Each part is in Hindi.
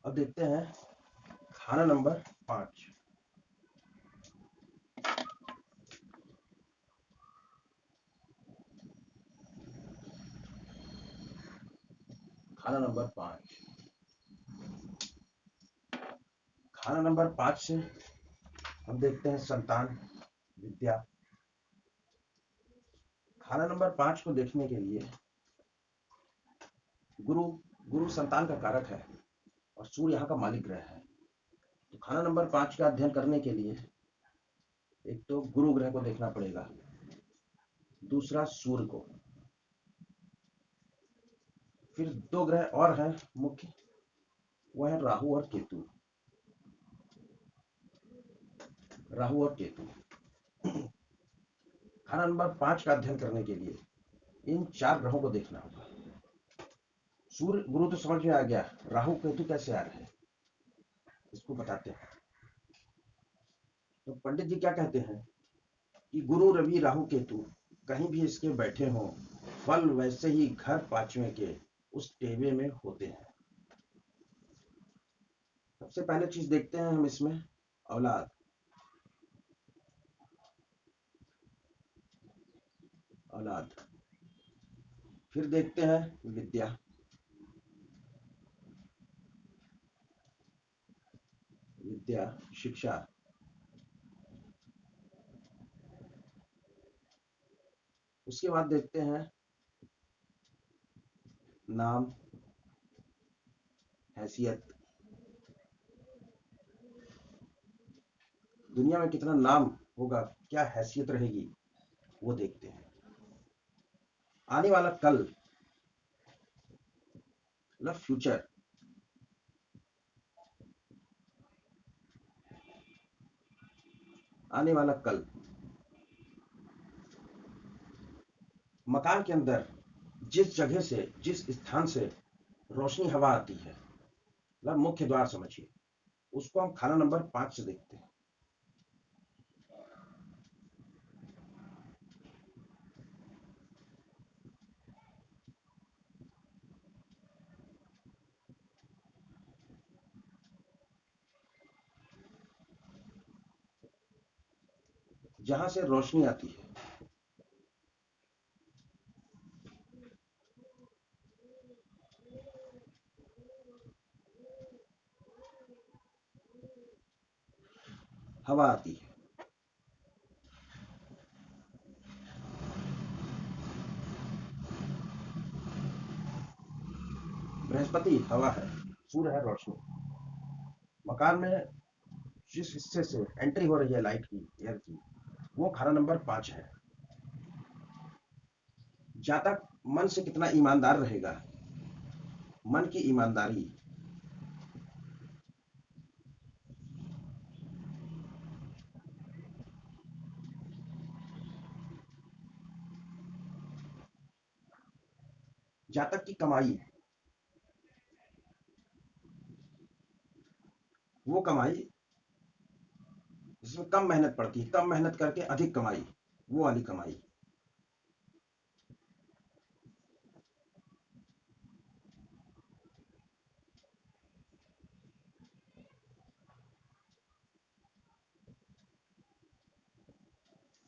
अब देखते हैं खाना नंबर 5। खाना नंबर 5। खाना नंबर 5 से हम देखते हैं संतान, विद्या। खाना नंबर 5 को देखने के लिए गुरु गुरु संतान का कारक है और सूर्य यहाँ का मालिक ग्रह है। तो खाना नंबर 5 का अध्ययन करने के लिए एक तो गुरु ग्रह को देखना पड़ेगा, दूसरा सूर्य को, फिर दो ग्रह और हैं मुख्य, वह है राहु और केतु। राहु और केतु। खाना नंबर 5 का अध्ययन करने के लिए इन 4 ग्रहों को देखना होगा। सूर्य गुरु तो समझ में आ गया, राहु केतु कैसे आ रहे हैं इसको बताते हैं। तो पंडित जी क्या कहते हैं कि गुरु रवि राहु केतु कहीं भी इसके बैठे हों, फल वैसे ही घर 5वें के उस टेबे में होते हैं। सबसे पहले चीज देखते हैं हम इसमें औलाद। औलाद। फिर देखते हैं विद्या। विद्या, शिक्षा। उसके बाद देखते हैं नाम, हैसियत। दुनिया में कितना नाम होगा, क्या हैसियत रहेगी, वो देखते हैं। आने वाला कल, मतलब फ्यूचर। आने वाला कल। मकान के अंदर जिस जगह से, जिस स्थान से रोशनी हवा आती है, मतलब मुख्य द्वार समझिए, उसको हम खाना नंबर 5 से देखते हैं। जहां से रोशनी आती है। हवा आती है। बृहस्पति हवा है, सूर्य है रोशनी। मकान में जिस हिस्से से एंट्री हो रही है लाइट की, एयर की, वो खाना नंबर 5 है। जातक मन से कितना ईमानदार रहेगा, मन की ईमानदारी। जातक की कमाई, वो कमाई जिसमें कम मेहनत पड़ती है, कम मेहनत करके अधिक कमाई, वो वाली कमाई।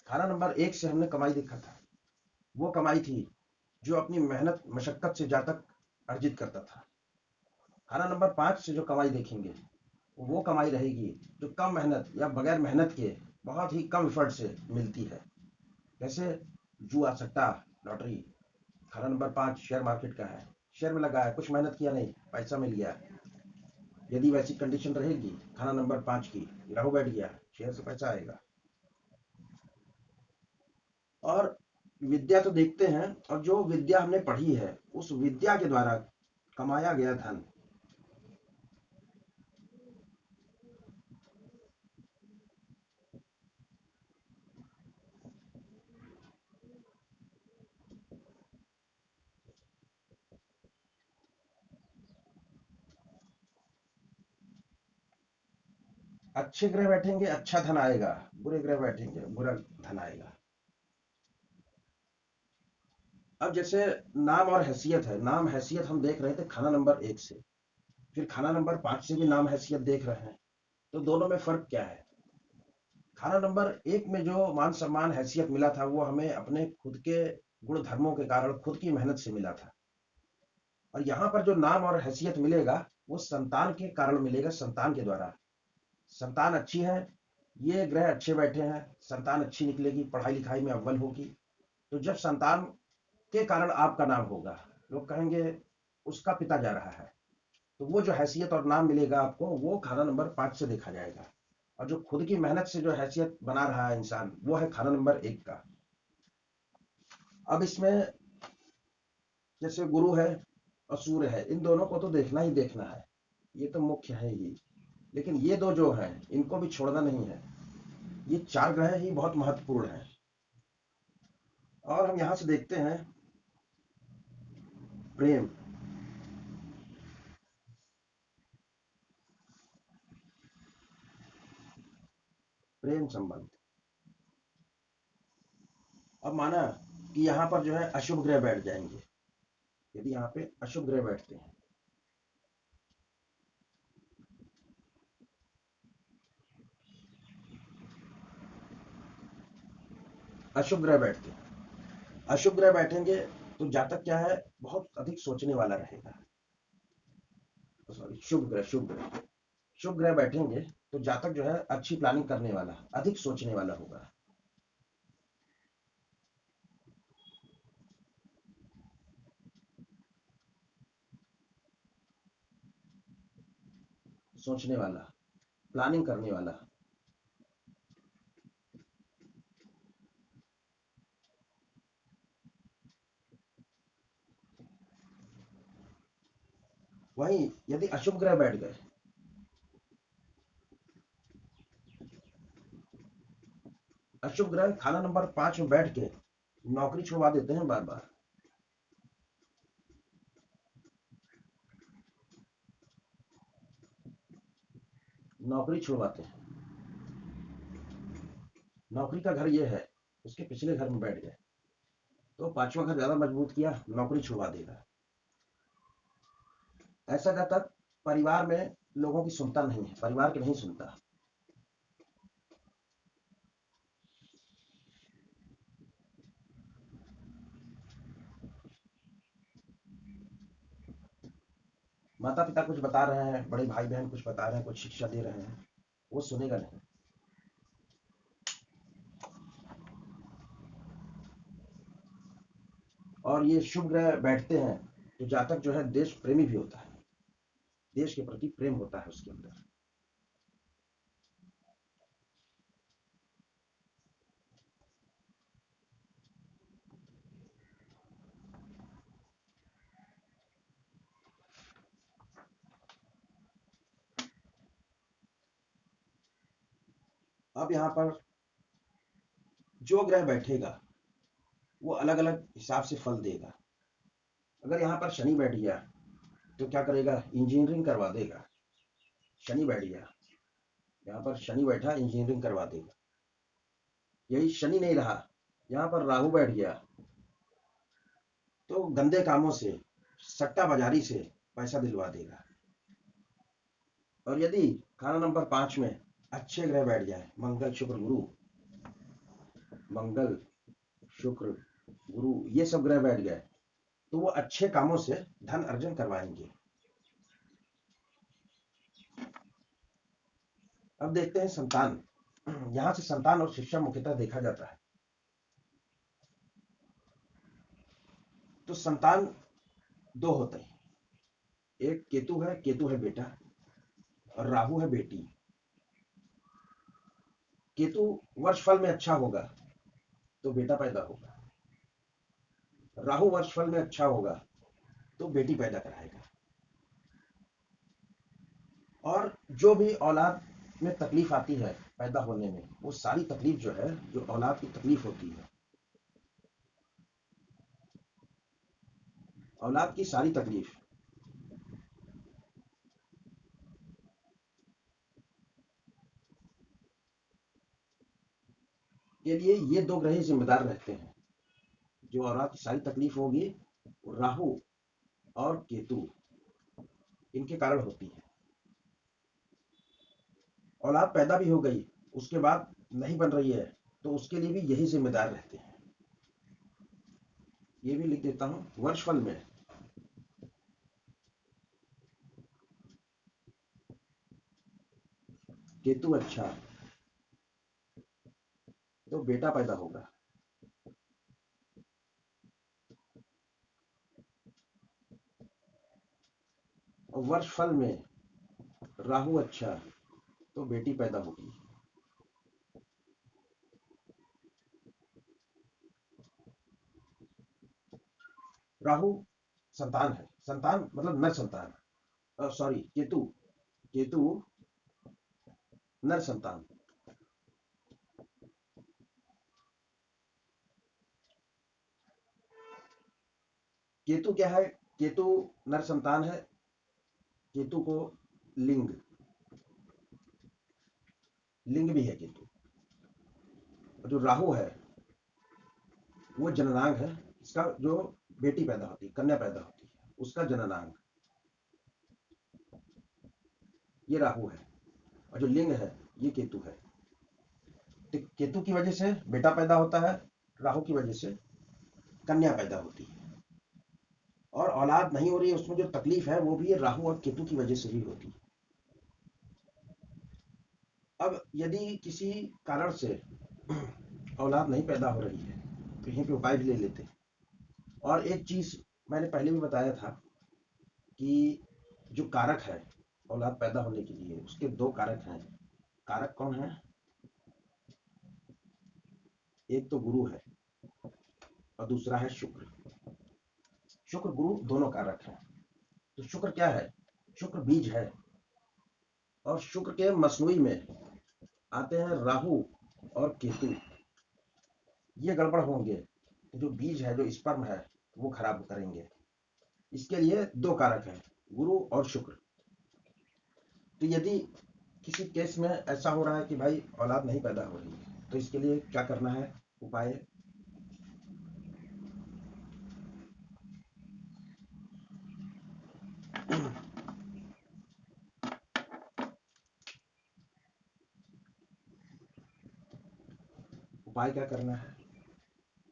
खाना नंबर 1 से हमने कमाई देखा था, वो कमाई थी जो अपनी मेहनत मशक्कत से जातक अर्जित करता था। खाना नंबर 5 से जो कमाई देखेंगे वो कमाई रहेगी जो कम मेहनत या बगैर मेहनत के बहुत ही कम एफर्ट से मिलती है। जैसे जुआ, सट्टा, लॉटरी। खाना नंबर 5 शेयर मार्केट का है, शेयर में लगा है, कुछ मेहनत किया नहीं, पैसा मिल गया। यदि वैसी कंडीशन रहेगी खाना नंबर 5 की, राहु बैठ गया, शेयर से पैसा आएगा। और विद्या तो देखते हैं, और जो विद्या हमने पढ़ी है उस विद्या के द्वारा कमाया गया धन। अच्छे ग्रह बैठेंगे अच्छा धन आएगा, बुरे ग्रह बैठेंगे बुरा धन आएगा। अब जैसे नाम और हैसियत है, नाम हैसियत हम देख रहे थे खाना नंबर 1 से। फिर खाना नंबर 5 से भी नाम हैसियत देख रहे हैं, तो दोनों में फर्क क्या है? खाना नंबर 1 में जो मान सम्मान हैसियत मिला था वो हमें अपने खुद के गुण धर्मों के कारण खुद की मेहनत से मिला था, और यहाँ पर जो नाम और हैसियत मिलेगा वो संतान के कारण मिलेगा, संतान के द्वारा। संतान अच्छी है, ये ग्रह अच्छे बैठे हैं, संतान अच्छी निकलेगी, पढ़ाई लिखाई में अव्वल होगी, तो जब संतान के कारण आपका नाम होगा, लोग कहेंगे उसका पिता जा रहा है, तो वो जो हैसियत और नाम मिलेगा आपको वो खाना नंबर 5 से देखा जाएगा। और जो खुद की मेहनत से जो हैसियत बना रहा है इंसान, वो है खाना नंबर 1 का। अब इसमें जैसे गुरु है और सूर्य है, इन दोनों को तो देखना ही देखना है, ये तो मुख्य है ही, लेकिन ये दो जो हैं इनको भी छोड़ना नहीं है। ये 4 ग्रह ही बहुत महत्वपूर्ण हैं। और हम यहाँ से देखते हैं प्रेम। प्रेम संबंध, अब माना कि यहाँ पर जो है अशुभ ग्रह बैठ जाएंगे, यदि यहाँ पे अशुभ ग्रह बैठते हैं, अशुभ ग्रह बैठते हैं, अशुभ ग्रह बैठेंगे तो जातक क्या है, बहुत अधिक सोचने वाला रहेगा। सॉरी, शुभ ग्रह, शुभ ग्रह, शुभ ग्रह बैठेंगे तो जातक जो है अच्छी प्लानिंग करने वाला, अधिक सोचने वाला होगा। सोचने वाला, प्लानिंग करने वाला। वहीं यदि अशुभ ग्रह बैठ गए, अशुभ ग्रह खाना नंबर 5 में बैठ के नौकरी छुड़वा देते हैं बार बार। नौकरी छुड़वाते हैं, नौकरी का घर ये है, उसके पिछले घर में बैठ गए तो 5वां घर ज्यादा मजबूत किया, नौकरी छुड़वा देगा। ऐसा जातक परिवार में लोगों की सुनता नहीं है, परिवार के नहीं सुनता। माता पिता कुछ बता रहे हैं, बड़े भाई बहन कुछ बता रहे हैं, कुछ शिक्षा दे रहे हैं, वो सुनेगा नहीं। और ये शुभ ग्रह बैठते हैं तो जातक जो है देश प्रेमी भी होता है, देश के प्रति प्रेम होता है उसके अंदर। अब यहाँ पर जो ग्रह बैठेगा वो अलग अलग हिसाब से फल देगा। अगर यहाँ पर शनि बैठ गया तो क्या करेगा, इंजीनियरिंग करवा देगा। शनि बैठ गया, यहाँ पर शनि बैठा, इंजीनियरिंग करवा देगा। यही शनि नहीं रहा, यहाँ पर राहु बैठ गया तो गंदे कामों से, सट्टा बाजारी से पैसा दिलवा देगा। और यदि खाना नंबर 5 में अच्छे ग्रह बैठ जाए, मंगल शुक्र गुरु, मंगल शुक्र गुरु ये सब ग्रह बैठ गए तो वो अच्छे कामों से धन अर्जन करवाएंगे। अब देखते हैं संतान। यहां से संतान और शिक्षा मुख्यतः देखा जाता है। तो संतान दो होते हैं, एक केतु है, केतु है बेटा, और राहु है बेटी। केतु वर्षफल में अच्छा होगा तो बेटा पैदा होगा, राहु वर्षफल में अच्छा होगा तो बेटी पैदा कराएगा। और जो भी औलाद में तकलीफ आती है पैदा होने में, वो सारी तकलीफ जो है, जो औलाद की तकलीफ होती है, औलाद की सारी तकलीफ के लिए ये दो ग्रह जिम्मेदार रहते हैं। जो औलाद की सारी तकलीफ होगी, राहु और केतु। इनके कारण होती है। औलाद पैदा भी हो गई, उसके बाद नहीं बन रही है, तो उसके लिए भी यही जिम्मेदार रहते हैं। ये भी लिख देता हूं, वर्षफल में केतु अच्छा तो बेटा पैदा होगा। और वर्षफल में राहु अच्छा तो बेटी पैदा होगी। राहु संतान है, संतान मतलब नर संतान, सॉरी केतु, केतु नर संतान। केतु क्या है? केतु नर संतान है। केतु को लिंग, लिंग भी है केतु। और जो राहु है वो जननांग है, इसका जो बेटी पैदा होती है, कन्या पैदा होती है, उसका जननांग ये राहु है। और जो लिंग है ये केतु है। तो केतु की वजह से बेटा पैदा होता है, राहु की वजह से कन्या पैदा होती है। और औलाद नहीं हो रही है, उसमें जो तकलीफ है वो भी ये राहु और केतु की वजह से ही होती है। अब यदि किसी कारण से औलाद नहीं पैदा हो रही है तो यहीं पे उपाय भी ले लेते हैं। और एक चीज मैंने पहले भी बताया था कि जो कारक है औलाद पैदा होने के लिए, उसके दो कारक हैं। कारक कौन है? एक तो गुरु है और दूसरा है शुक्र। शुक्र गुरु दोनों कारक हैं। तो शुक्र क्या है? शुक्र बीज है। और शुक्र के मसनूई में आते हैं राहु और केतु। ये गड़बड़ होंगे तो जो बीज है, जो स्पर्म है, वो खराब करेंगे। इसके लिए दो कारक हैं, गुरु और शुक्र। तो यदि किसी केस में ऐसा हो रहा है कि भाई औलाद नहीं पैदा हो रही है, तो इसके लिए क्या करना है? उपाय उपाय क्या करना है?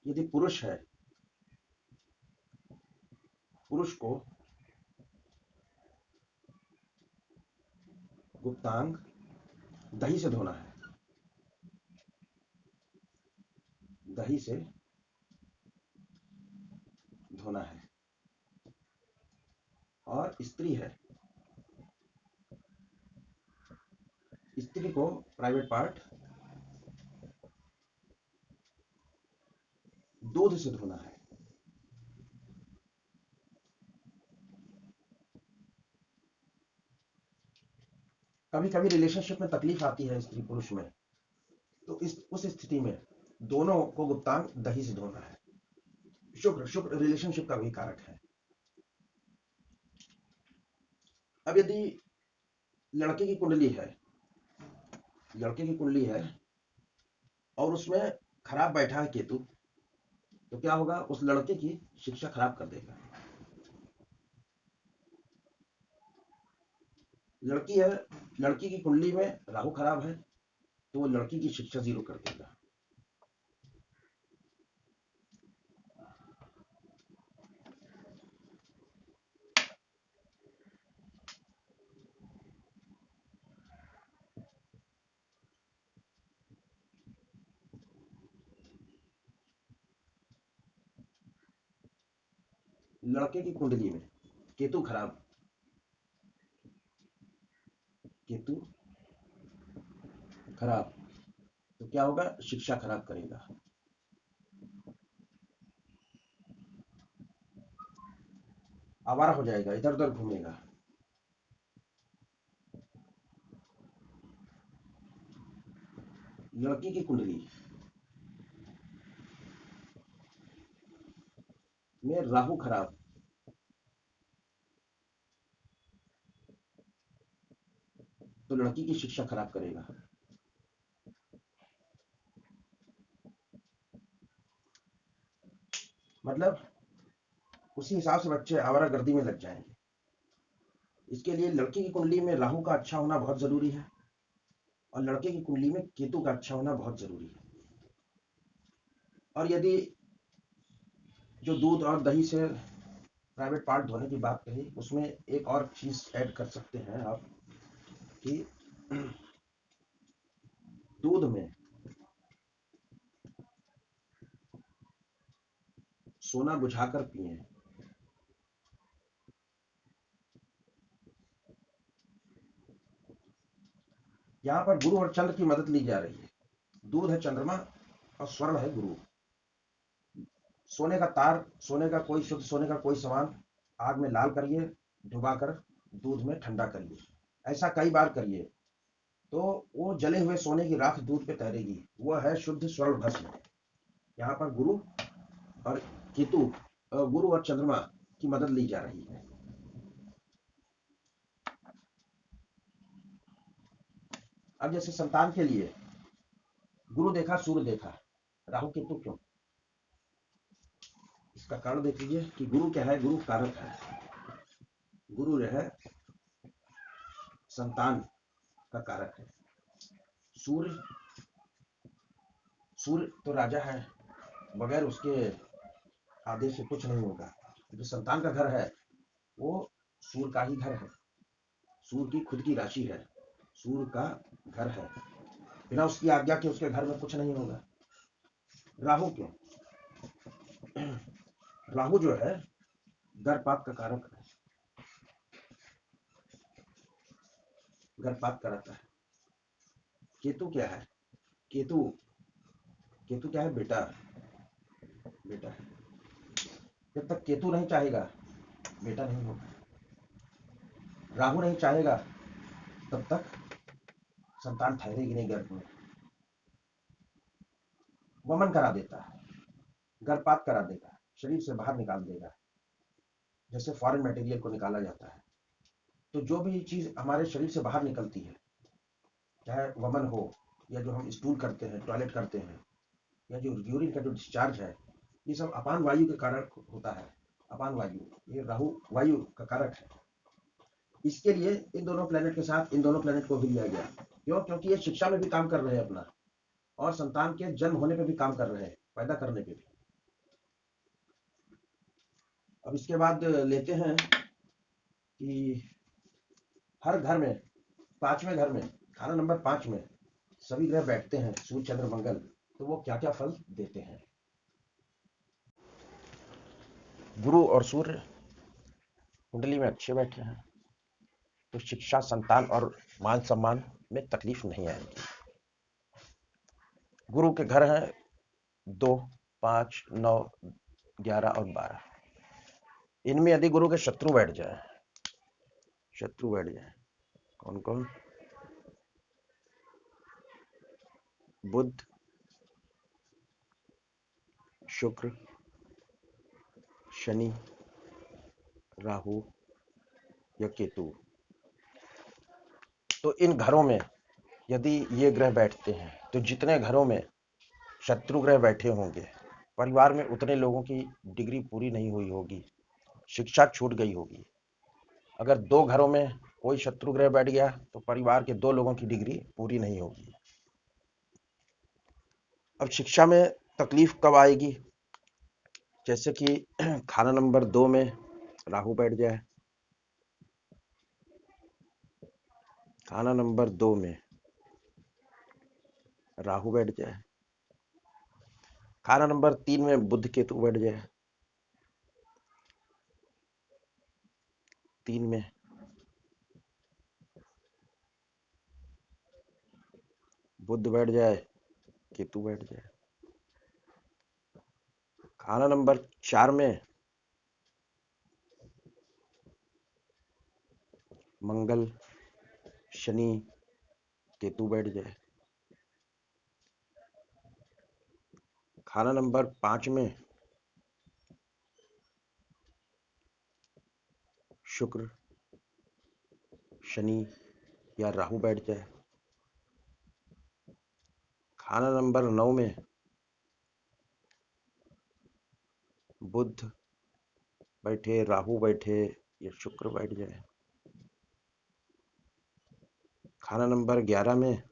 यदि पुरुष है, पुरुष को गुप्तांग दही से धोना है। दही से धोना है। और स्त्री है, स्त्री को प्राइवेट पार्ट दूध से धोना है। कभी कभी रिलेशनशिप में तकलीफ आती है स्त्री पुरुष में, तो उस स्थिति में दोनों को गुप्तांग दही से धोना है। शुक्र, शुक्र रिलेशनशिप का भी कारक है। अब यदि लड़के की कुंडली है, लड़के की कुंडली है और उसमें खराब बैठा है केतु, तो क्या होगा? उस लड़के की शिक्षा खराब कर देगा। लड़की है, लड़की की कुंडली में राहु खराब है, तो वो लड़की की शिक्षा जीरो कर देगा। लड़के की कुंडली में केतु खराब, केतु खराब, तो क्या होगा? शिक्षा खराब करेगा। आवारा हो जाएगा, इधर उधर घूमेगा। लड़की की कुंडली में राहु खराब, तो लड़की की शिक्षा खराब करेगा। मतलब उसी हिसाब से बच्चे आवारागर्दी में लग जाएंगे। इसके लिए लड़की की कुंडली में राहु का अच्छा होना बहुत जरूरी है और लड़के की कुंडली में केतु का अच्छा होना बहुत जरूरी है। और यदि जो दूध और दही से प्राइवेट पार्ट धोने की बात कही, उसमें एक और चीज ऐड कर सकते हैं आप कि दूध में सोना बुझाकर पिए। यहाँ पर गुरु और चंद्र की मदद ली जा रही है। दूध है चंद्रमा और स्वर्ण है गुरु। सोने का तार, सोने का कोई शुद्ध सोने का कोई सामान आग में लाल करिए, डुबाकर दूध में ठंडा करिए। ऐसा कई बार करिए तो वो जले हुए सोने की राख दूध पे तैरेगी। वह है शुद्ध स्वर्ण भस्म। यहाँ पर गुरु और केतु, गुरु और चंद्रमा की मदद ली जा रही है। अब जैसे संतान के लिए गुरु देखा सूर्य देखा, राहु केतु क्यों? इसका कारण देख लीजिए कि गुरु क्या है, गुरु कारक है। गुरु जो है संतान का कारक है। सूर्य, सूर्य तो राजा है, बगैर उसके आदेश से कुछ नहीं होगा। जो संतान का घर है वो सूर्य का ही घर है। सूर्य की खुद की राशि है, सूर्य का घर है। बिना उसकी आज्ञा के उसके घर में कुछ नहीं होगा। राहु क्यों? राहु जो है गर्भपात का कारक है, गर्भपात कराता है। केतु क्या है? केतु, केतु क्या है? बेटा, बेटा है। जब तक केतु नहीं चाहेगा बेटा नहीं होगा। राहु नहीं चाहेगा तब तक संतान ठहरेगी नहीं गर्भ में। वमन करा देता है, गर्भपात करा देगा, शरीर से बाहर निकाल देगा, जैसे फॉरेन मटेरियल को निकाला जाता है। तो जो भी चीज हमारे शरीर से बाहर निकलती है, चाहे वमन हो या जो हम स्टूल करते हैं, टॉयलेट करते हैं, या जो यूरिन का जो डिस्चार्ज है, ये सब अपान वायु के कारण होता है। अपान वायु, ये राहु वायु का कारक है। इसके लिए इन दोनों प्लेनेट के साथ इन दोनों प्लेनेट को भी लिया गया। क्यों? क्योंकि ये शिक्षा में भी काम कर रहे हैं अपना, और संतान के जन्म होने पे भी काम कर रहे हैं, पैदा करने पे भी। अब इसके बाद लेते हैं कि हर घर में, पांचवें घर में, खाना नंबर 5 में सभी ग्रह बैठते हैं, सूर्य चंद्र मंगल, तो वो क्या क्या फल देते हैं। गुरु और सूर्य कुंडली में अच्छे बैठे हैं तो शिक्षा, संतान और मान सम्मान में तकलीफ नहीं आएगी। गुरु के घर हैं 2, 5, 9, 11 और 12। इनमें यदि गुरु के शत्रु बैठ जाए, शत्रु बैठ जाए, कौन कौन? बुध, शुक्र, शनि, राहु या केतु, तो इन घरों में यदि ये ग्रह बैठते हैं तो जितने घरों में शत्रु ग्रह बैठे होंगे, परिवार में उतने लोगों की डिग्री पूरी नहीं हुई होगी, शिक्षा छूट गई होगी। अगर 2 घरों में कोई शत्रु ग्रह बैठ गया तो परिवार के 2 लोगों की डिग्री पूरी नहीं होगी। अब शिक्षा में तकलीफ कब आएगी? जैसे कि खाना नंबर 2 में राहु बैठ जाए, खाना नंबर 2 में राहु बैठ जाए, खाना नंबर 3 में बुध केतु बैठ जाए, 3 में बुध बैठ जाए, केतु बैठ जाए, खाना नंबर 4 में मंगल, शनि, केतु बैठ जाए, खाना नंबर 5 में शुक्र, शनि या राहु बैठ जाए, खाना नंबर 9 में बुध बैठे, राहु बैठे या शुक्र बैठ जाए, खाना नंबर 11 में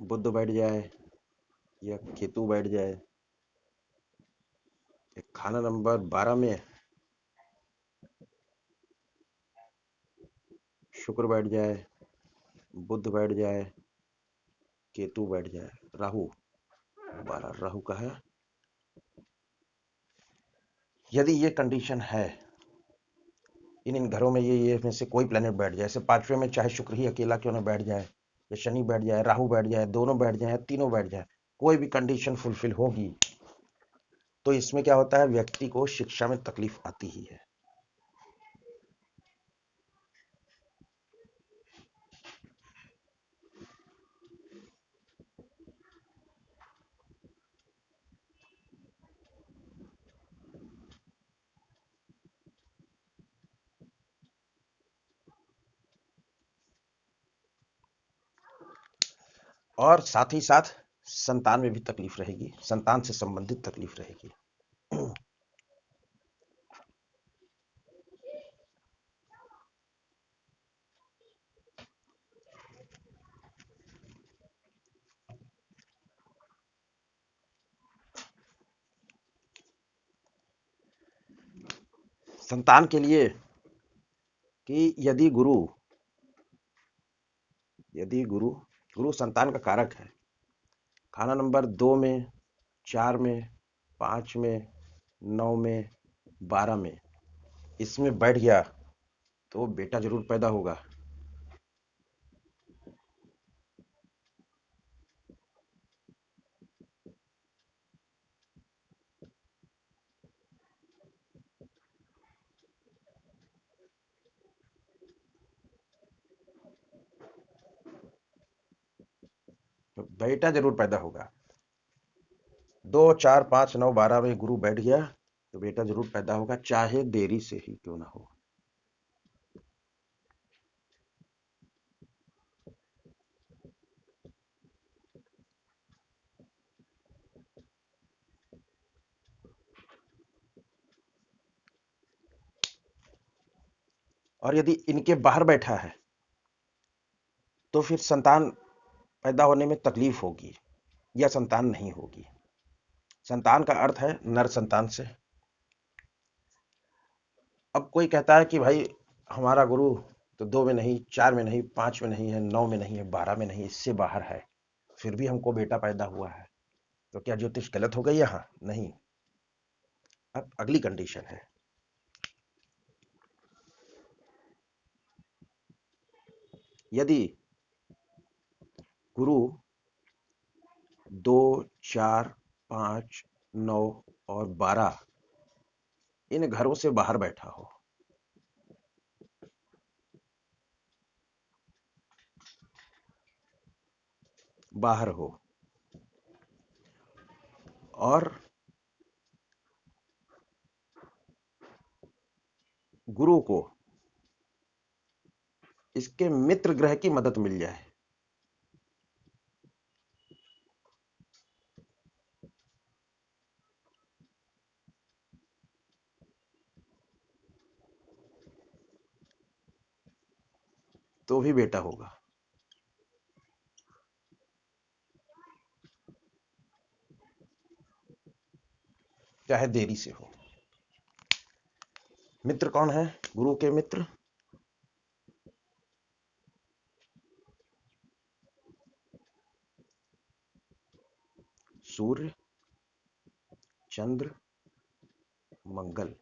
बुध बैठ जाए या केतु बैठ जाए, खाना नंबर 12 में शुक्र बैठ जाए, बुध बैठ जाए, केतु बैठ जाए, राहु 12 राहु का है। यदि ये कंडीशन है, इन घरों में ये में से कोई प्लेनेट बैठ जाए, जैसे 5वें में चाहे शुक्र ही अकेला क्यों ना बैठ जाए, या शनि बैठ जाए, राहु बैठ जाए, दोनों बैठ जाए, तीनों बैठ जाए, कोई भी कंडीशन फुलफिल होगी तो इसमें क्या होता है, व्यक्ति को शिक्षा में तकलीफ आती ही है। और साथ ही साथ संतान में भी तकलीफ रहेगी, संतान से संबंधित तकलीफ रहेगी। संतान के लिए कि यदि गुरु संतान का कारक है, खाना नंबर 2 में, 4 में, 5 में, 9 में, 12 में इसमें बैठ गया तो बेटा जरूर पैदा होगा। तो बेटा जरूर पैदा होगा। 2, 4, 5, 9, 12 में गुरु बैठ गया तो बेटा जरूर पैदा होगा, चाहे देरी से ही क्यों ना हो। और यदि इनके बाहर बैठा है तो फिर संतान पैदा होने में तकलीफ होगी या संतान नहीं होगी। संतान का अर्थ है नर संतान से। अब कोई कहता है कि भाई हमारा गुरु तो 2 में नहीं, 4 में नहीं, 5 में नहीं है, 9 में नहीं है, 12 में नहीं, इससे बाहर है, फिर भी हमको बेटा पैदा हुआ है, तो क्या ज्योतिष गलत हो गई यहाँ? नहीं। अब अगली कंडीशन है, यदि गुरु 2, 4, 5, 9 और 12 इन घरों से बाहर बैठा हो, बाहर हो और गुरु को इसके मित्र ग्रह की मदद मिल जाए, तो भी बेटा होगा। चाहे देरी से हो। मित्र कौन है? गुरु के मित्र सूर्य, चंद्र, मंगल।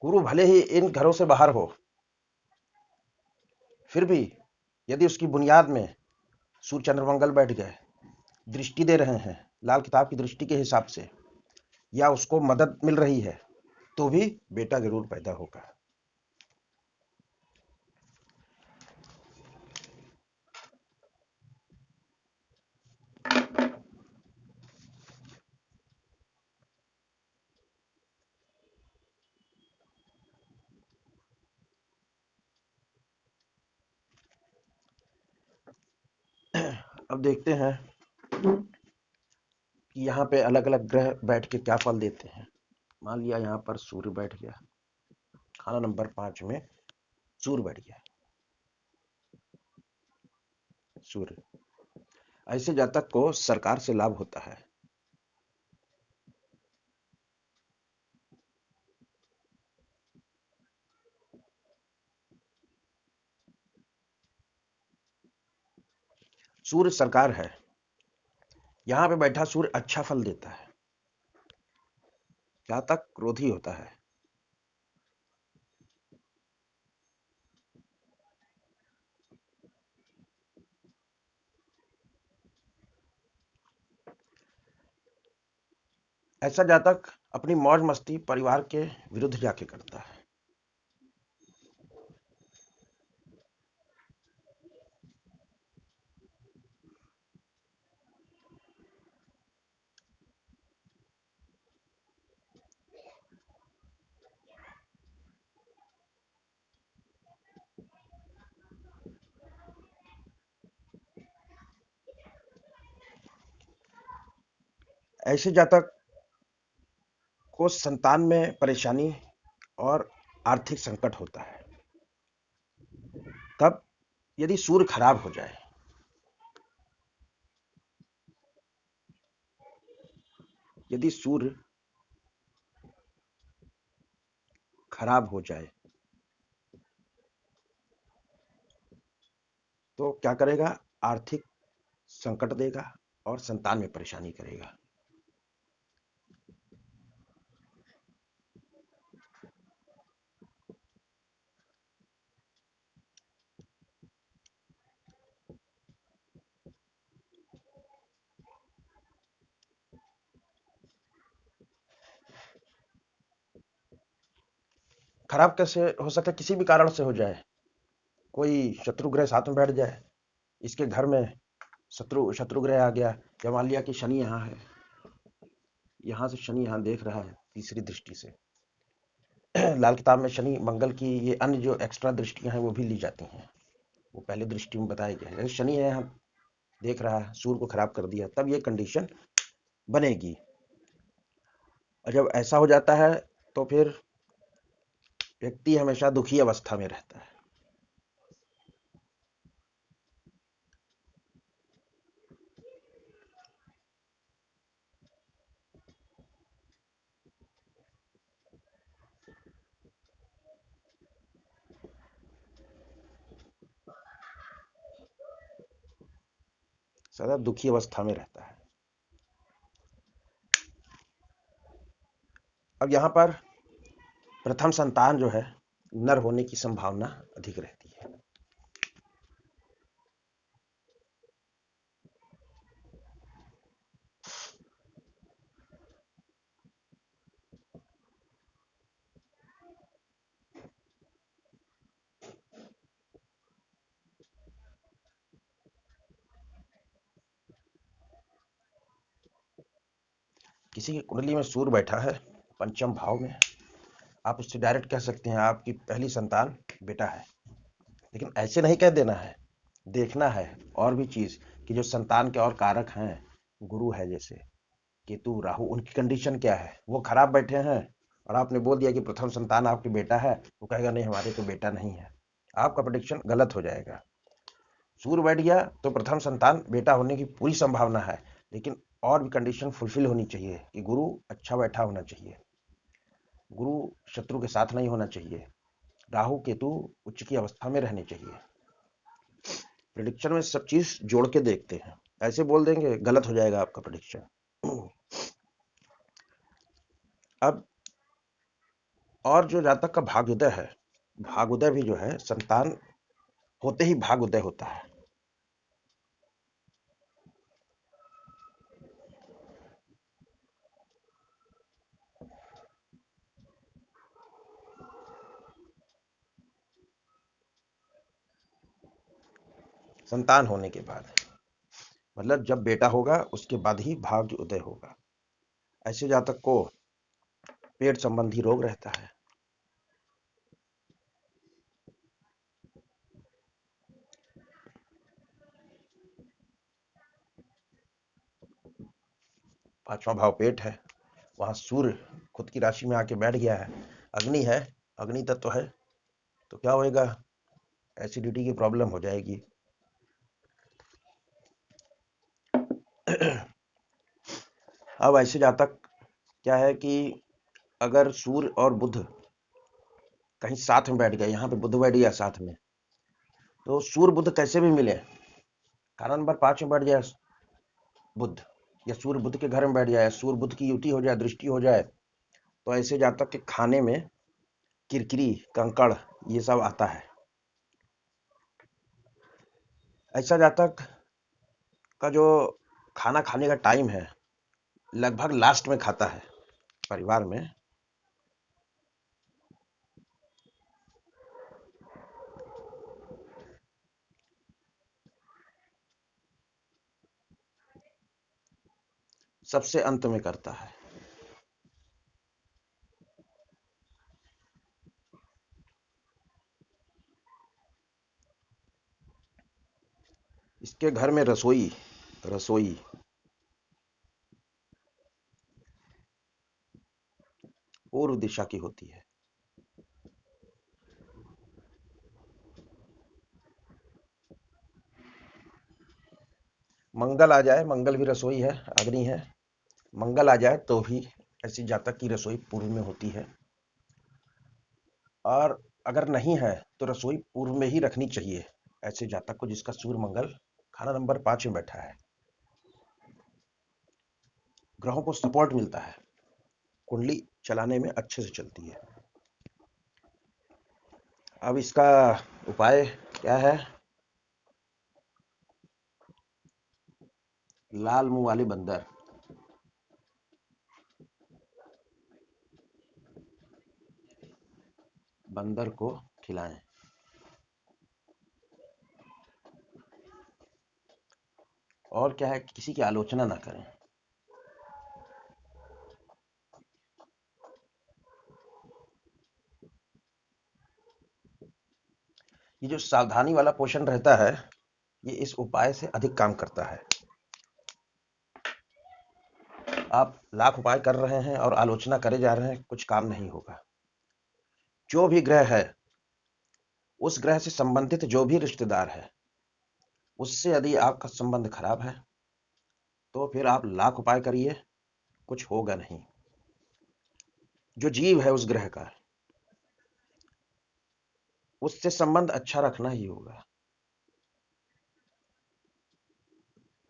गुरु भले ही इन घरों से बाहर हो, फिर भी यदि उसकी बुनियाद में सूर्य, चंद्र, मंगल बैठ गए, दृष्टि दे रहे हैं लाल किताब की दृष्टि के हिसाब से, या उसको मदद मिल रही है, तो भी बेटा जरूर पैदा होगा। अब देखते हैं कि यहाँ पे अलग अलग ग्रह बैठ के क्या फल देते हैं। मान लिया यहाँ पर सूर्य बैठ गया, खाना नंबर 5 में सूर्य बैठ गया। सूर्य, ऐसे जातक को सरकार से लाभ होता है। सूर्य सरकार है, यहां पे बैठा सूर्य अच्छा फल देता है। जातक क्रोधी होता है। ऐसा जातक अपनी मौज मस्ती परिवार के विरुद्ध जाके करता है। ऐसे जातक को संतान में परेशानी और आर्थिक संकट होता है। तब यदि सूर्य खराब हो जाए, यदि सूर्य खराब हो जाए तो क्या करेगा? आर्थिक संकट देगा और संतान में परेशानी करेगा। खराब कैसे हो सकता है? किसी भी कारण से हो जाए, कोई शत्रु ग्रह साथ में बैठ जाए, इसके घर में शत्रु ग्रह आ गया, या मान लिया कि शनि यहाँ है, यहाँ से शनि यहाँ देख रहा है तीसरी दृष्टि से। लाल किताब में शनि मंगल की ये अन्य जो एक्स्ट्रा दृष्टियां हैं वो भी ली जाती हैं, वो पहले दृष्टि में बताया गया है। शनि है यहाँ देख रहा है, सूर्य को खराब कर दिया, तब ये कंडीशन बनेगी। और जब ऐसा हो जाता है तो फिर व्यक्ति हमेशा दुखी अवस्था में रहता है। सदा दुखी अवस्था में रहता है। अब यहाँ पर प्रथम संतान जो है नर होने की संभावना अधिक रहती है। किसी की कुंडली में सूर्य बैठा है पंचम भाव में, आप उससे डायरेक्ट कह सकते हैं आपकी पहली संतान बेटा है। लेकिन ऐसे नहीं कह देना है, देखना है और भी चीज कि जो संतान के और कारक हैं, गुरु है जैसे केतु राहु, उनकी कंडीशन क्या है। वो खराब बैठे हैं और आपने बोल दिया कि प्रथम संतान आपके बेटा है, वो कहेगा नहीं हमारे तो बेटा नहीं है, आपका प्रेडिक्शन गलत हो जाएगा। सूर्य बैठ गया तो प्रथम संतान बेटा होने की पूरी संभावना है, लेकिन और भी कंडीशन फुलफिल होनी चाहिए कि गुरु अच्छा बैठा होना चाहिए, गुरु शत्रु के साथ नहीं होना चाहिए, राहु केतु उच्च की अवस्था में रहने चाहिए। प्रेडिक्शन में सब चीज जोड़ के देखते हैं, ऐसे बोल देंगे गलत हो जाएगा आपका प्रेडिक्शन। अब और जो जातक का भाग्योदय है, भाग्योदय भी जो है संतान होते ही भाग्योदय होता है। संतान होने के बाद मतलब जब बेटा होगा उसके बाद ही भाग्य उदय होगा। ऐसे जातक को पेट संबंधी रोग रहता है। पांचवा भाव पेट है, वहां सूर्य खुद की राशि में आके बैठ गया है, अग्नि है, अग्नि तत्व है तो क्या होएगा, एसिडिटी की प्रॉब्लम हो जाएगी। अब ऐसे जहाँ तक क्या है कि अगर सूर्य और बुध कहीं साथ में बैठ गए, यहाँ पे बुध बैठ गया साथ में, तो सूर्य बुध कैसे भी मिले, खाना नंबर 5 में बैठ जाए बुध, या सूर्य बुध के घर में बैठ जाए, सूर्य बुध की युति हो जाए, दृष्टि हो जाए, तो ऐसे जातक के खाने में किरकिरी, कंकड़, ये सब आता है। ऐसा जातक का जो खाना खाने का टाइम है लगभग लास्ट में खाता है परिवार में, सबसे अंत में करता है। इसके घर में रसोई रसोई पूर्व दिशा की होती है। मंगल आ जाए, मंगल भी रसोई है, अग्नि है, मंगल आ जाए तो भी ऐसी जातक की रसोई पूर्व में होती है। और अगर नहीं है तो रसोई पूर्व में ही रखनी चाहिए ऐसे जातक को जिसका सूर्य मंगल खाना नंबर 5 में बैठा है। ग्रहों को सपोर्ट मिलता है, कुंडली चलाने में अच्छे से चलती है। अब इसका उपाय क्या है, लाल मुंह वाले बंदर, बंदर को खिलाएं। और क्या है, किसी की आलोचना ना करें। ये जो सावधानी वाला पोषण रहता है, ये इस उपाय से अधिक काम करता है। आप लाख उपाय कर रहे हैं और आलोचना करे जा रहे हैं, कुछ काम नहीं होगा। जो भी ग्रह है, उस ग्रह से संबंधित जो भी रिश्तेदार है, उससे यदि आपका संबंध खराब है तो फिर आप लाख उपाय करिए, कुछ होगा नहीं। जो जीव है उस ग्रह का, उससे संबंध अच्छा रखना ही होगा।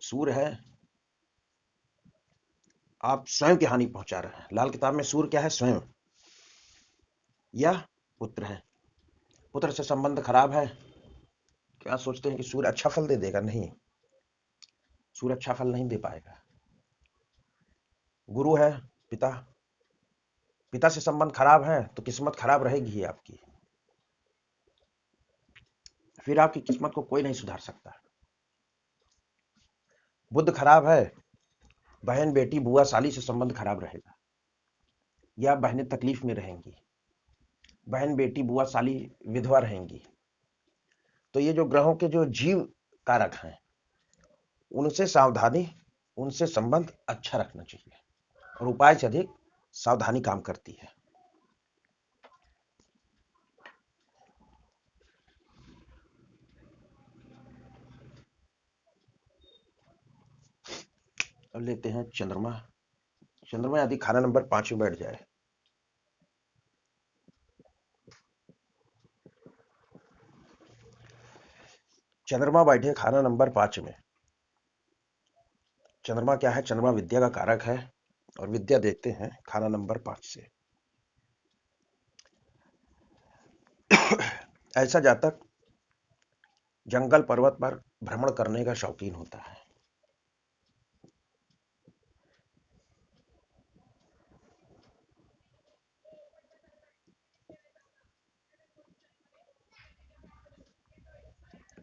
सूर्य है, आप स्वयं की हानि पहुंचा रहे हैं। लाल किताब में सूर्य क्या है, स्वयं या पुत्र है। पुत्र से संबंध खराब है, क्या सोचते हैं कि सूर्य अच्छा फल दे देगा? नहीं, सूर्य अच्छा फल नहीं दे पाएगा। गुरु है, पिता, पिता से संबंध खराब है तो किस्मत खराब रहेगी ही आपकी, फिर आपकी किस्मत को कोई नहीं सुधार सकता। बुध खराब है, बहन, बेटी, बुआ, साली से संबंध खराब रहेगा, या बहनें तकलीफ में रहेंगी, बहन, बेटी, बुआ, साली विधवा रहेंगी। तो ये जो ग्रहों के जो जीव कारक हैं, उनसे सावधानी, उनसे संबंध अच्छा रखना चाहिए, और उपाय से अधिक सावधानी काम करती है। अब लेते हैं चंद्रमा। चंद्रमा यदि खाना नंबर 5 में बैठ जाए, चंद्रमा बैठे खाना नंबर 5 में, चंद्रमा क्या है, चंद्रमा विद्या का कारक है, और विद्या देखते हैं खाना नंबर 5 से। ऐसा जातक जंगल पर्वत पर भ्रमण करने का शौकीन होता है।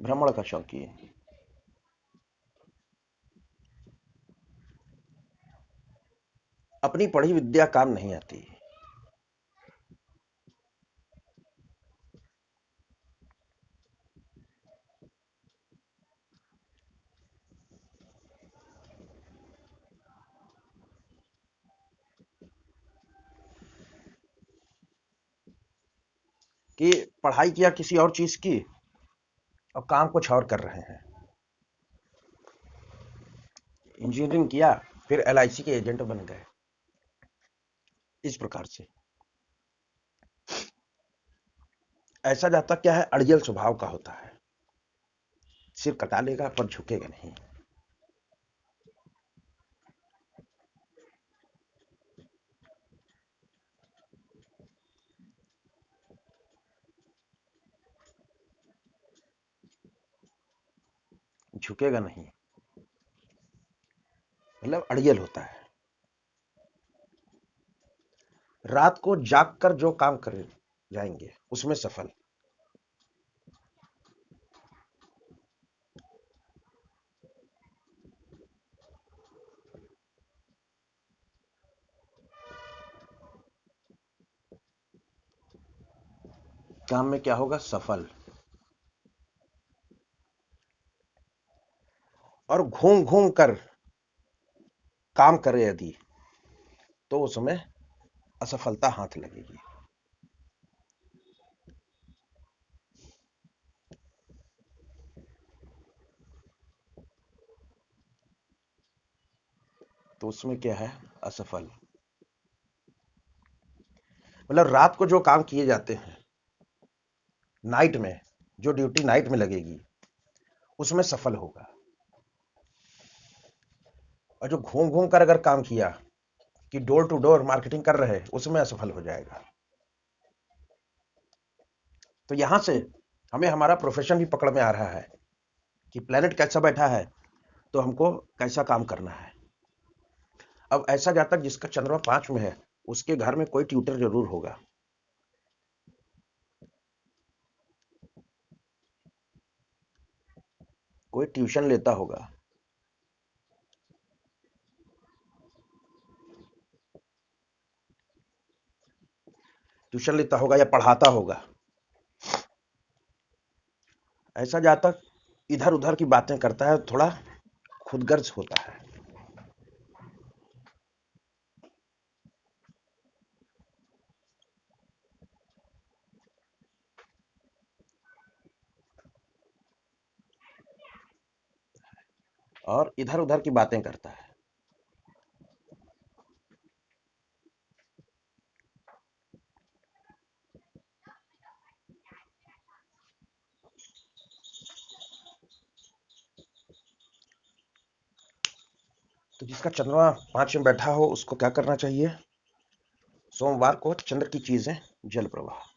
भ्रमण का शौकीन, अपनी पढ़ी विद्या काम नहीं आती। कि पढ़ाई किया किसी और चीज की और काम कुछ और कर रहे हैं। इंजीनियरिंग किया फिर एलआईसी के एजेंट बन गए। इस प्रकार से ऐसा जातक क्या है, अड़ियल स्वभाव का होता है, सिर कटा लेगा पर झुकेगा नहीं। झुकेगा नहीं, मतलब अड़ियल होता है। रात को जाग कर जो काम कर जाएंगे उसमें सफल। काम में क्या होगा, सफल। और घूम घूम कर काम करे यदि तो उसमें असफलता हाथ लगेगी। तो उसमें क्या है, असफल। मतलब रात को जो काम किए जाते हैं, नाइट में जो ड्यूटी नाइट में लगेगी उसमें सफल होगा। और जो घूम घूम कर अगर काम किया कि डोर टू डोर मार्केटिंग कर रहे, उसमें असफल हो जाएगा। तो यहां से हमें हमारा प्रोफेशन भी पकड़ में आ रहा है कि प्लेनेट कैसा बैठा है तो हमको कैसा काम करना है। अब ऐसा जातक जिसका चंद्रमा 5 में है, उसके घर में कोई ट्यूटर जरूर होगा। कोई ट्यूशन लेता होगा। ट्यूशन लेता होगा या पढ़ाता होगा। ऐसा जातक इधर उधर की बातें करता है, थोड़ा खुदगर्ज होता है। और इधर उधर की बातें करता है। तो जिसका चंद्रमा 5 में बैठा हो उसको क्या करना चाहिए, सोमवार को चंद्र की चीजें, जल प्रवाह।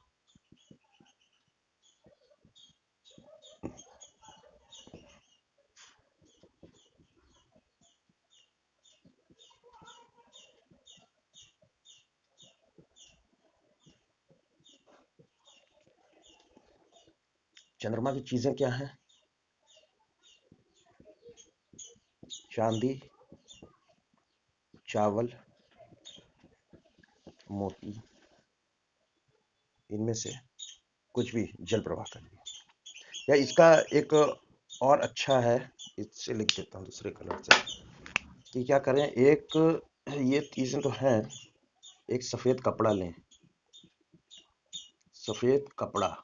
चंद्रमा की चीजें क्या हैं, चांदी, चावल, मोती, इनमें से कुछ भी जल प्रवाह करिए। या इसका एक और अच्छा है, इससे लिख देता हूँ दूसरे कलर से, कि क्या करें, एक ये चीजें तो हैं, एक सफेद कपड़ा लें, सफेद कपड़ा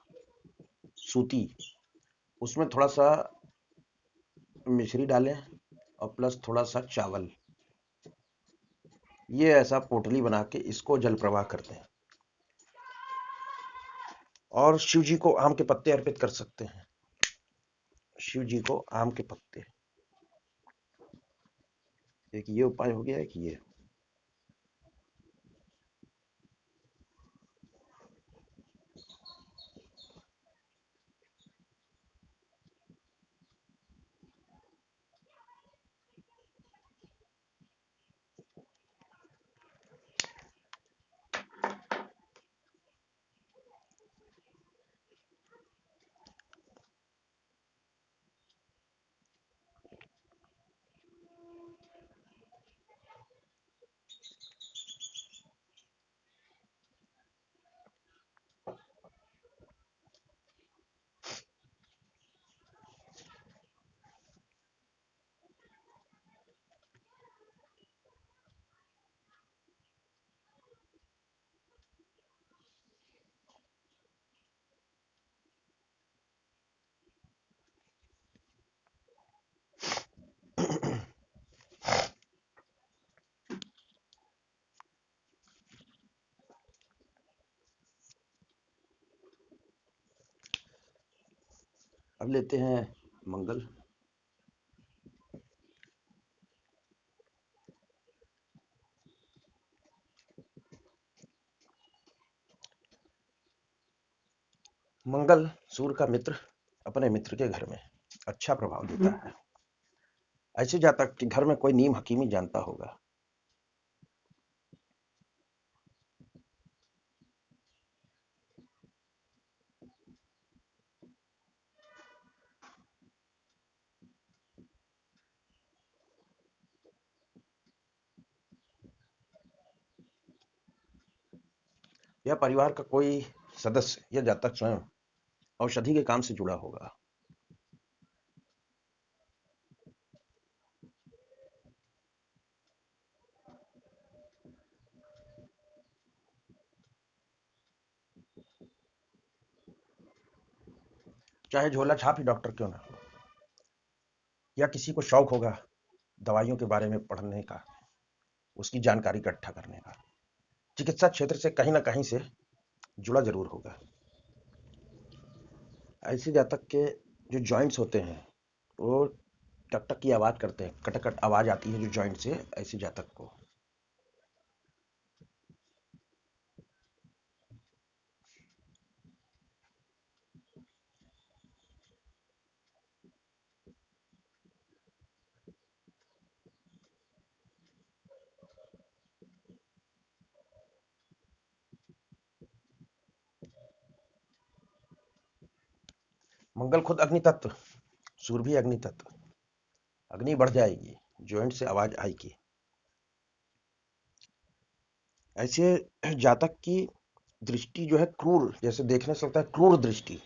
सूती, उसमें थोड़ा सा मिश्री डालें और प्लस थोड़ा सा चावल, ये ऐसा पोटली बना के इसको जल प्रवाह करते हैं। और शिव जी को आम के पत्ते अर्पित कर सकते हैं। शिव जी को आम के पत्ते, एक ये उपाय हो गया, एक ये। अब लेते हैं मंगल। मंगल सूर्य का मित्र अपने मित्र के घर में अच्छा प्रभाव देता है। ऐसे जातक कि घर में कोई नीम हकीमी जानता होगा। या परिवार का कोई सदस्य या जातक स्वयं औषधि के काम से जुड़ा होगा। चाहे झोला छाप ही डॉक्टर क्यों ना हो, या किसी को शौक होगा दवाइयों के बारे में पढ़ने का, उसकी जानकारी इकट्ठा करने का, चिकित्सा क्षेत्र से कहीं ना कहीं से जुड़ा जरूर होगा। ऐसे जातक के जो जॉइंट्स होते हैं वो टक टक की आवाज करते हैं, कटकट आवाज आती है जो जॉइंट से, ऐसे जातक को। मंगल खुद अग्नि तत्व, सूर्य भी अग्नि तत्व, अग्नि बढ़ जाएगी, जॉइंट से आवाज आएगी। ऐसे जातक की दृष्टि जो है क्रूर, जैसे देखने से लगता है क्रूर दृष्टि।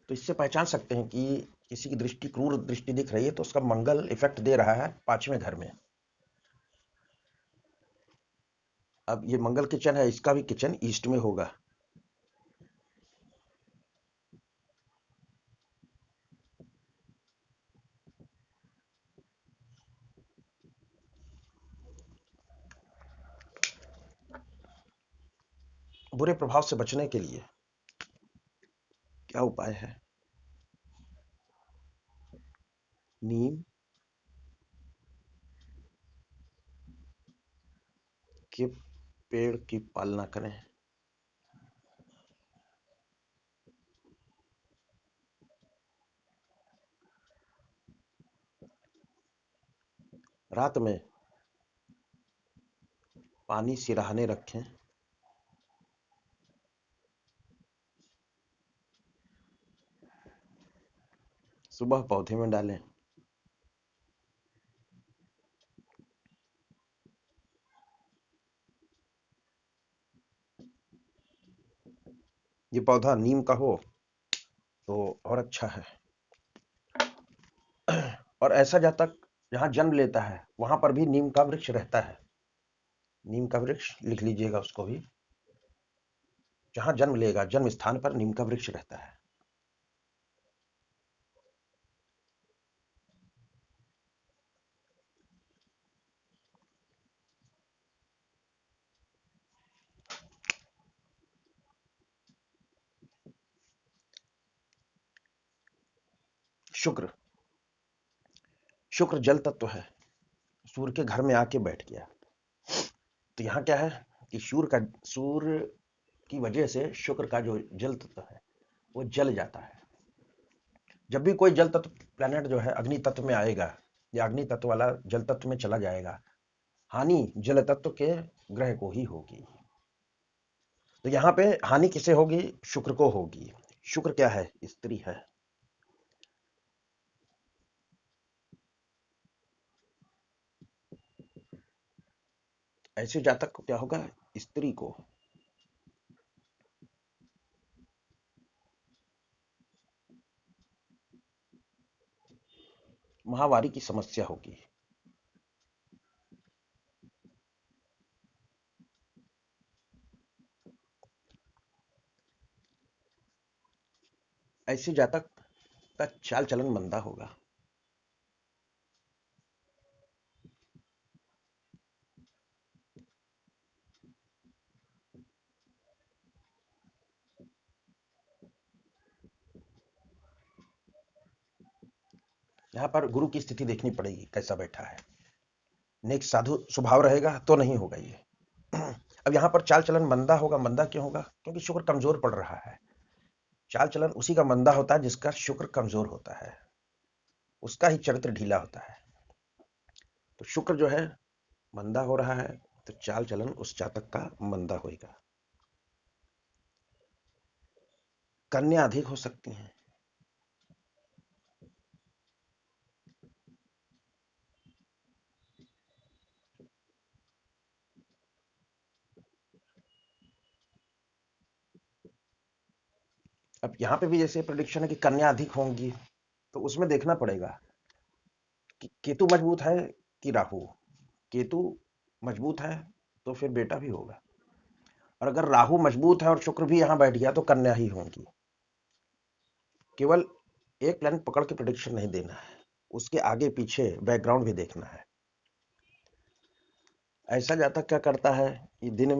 तो इससे पहचान सकते हैं कि किसी की दृष्टि क्रूर दृष्टि दिख रही है तो उसका मंगल इफेक्ट दे रहा है पांचवें घर में। अब ये मंगल किचन है, इसका भी किचन ईस्ट में होगा। बुरे प्रभाव से बचने के लिए क्या उपाय है? नीम के पेड़ की पालना करें। रात में पानी सिरहाने रखें। सुबह पौधे में डालें। ये पौधा नीम का हो तो और अच्छा है। और ऐसा जातक जहां जन्म लेता है वहां पर भी नीम का वृक्ष रहता है। नीम का वृक्ष लिख लीजिएगा उसको भी। जहां जन्म लेगा जन्म स्थान पर नीम का वृक्ष रहता है। शुक्र, शुक्र जल तत्व है, सूर्य के घर में आके बैठ गया। तो यहाँ क्या है कि सूर्य की वजह से शुक्र का जो जल तत्व है वो जल जाता है। जब भी कोई जल तत्व प्लैनेट जो है अग्नि तत्व में आएगा या अग्नि तत्व वाला जल तत्व में चला जाएगा, हानि जल तत्व के ग्रह को ही होगी। तो यहाँ पे हानि किसे होगी? शुक्र को होगी। शुक्र क्या है? स्त्री है। ऐसे जातक को क्या होगा? स्त्री को माहवारी की समस्या होगी। ऐसे जातक का चाल चलन मंदा होगा। यहाँ पर गुरु की स्थिति देखनी पड़ेगी कैसा बैठा है। नेक साधु स्वभाव रहेगा तो नहीं होगा ये। अब यहाँ पर चाल चलन मंदा होगा। मंदा क्यों होगा? क्योंकि शुक्र कमजोर पड़ रहा है। चाल चलन उसी का मंदा होता है जिसका शुक्र कमजोर होता है, उसका ही चरित्र ढीला होता है। तो शुक्र जो है मंदा हो रहा है तो चाल चलन उस जातक का मंदा होगा। कन्या अधिक हो सकती हैं। अब यहाँ पे भी जैसे प्रेडिक्शन है कि कन्या अधिक होंगी, तो उसमें देखना पड़ेगा कि केतु मजबूत है कि राहु। केतु मजबूत है तो फिर बेटा भी होगा, और अगर राहु मजबूत है और शुक्र भी यहाँ बैठ गया तो कन्या ही होंगी। केवल एक प्लान पकड़ के प्रेडिक्शन नहीं देना है, उसके आगे पीछे बैकग्राउंड भी देखना है। ऐसा जातक क्या करता है कि दिन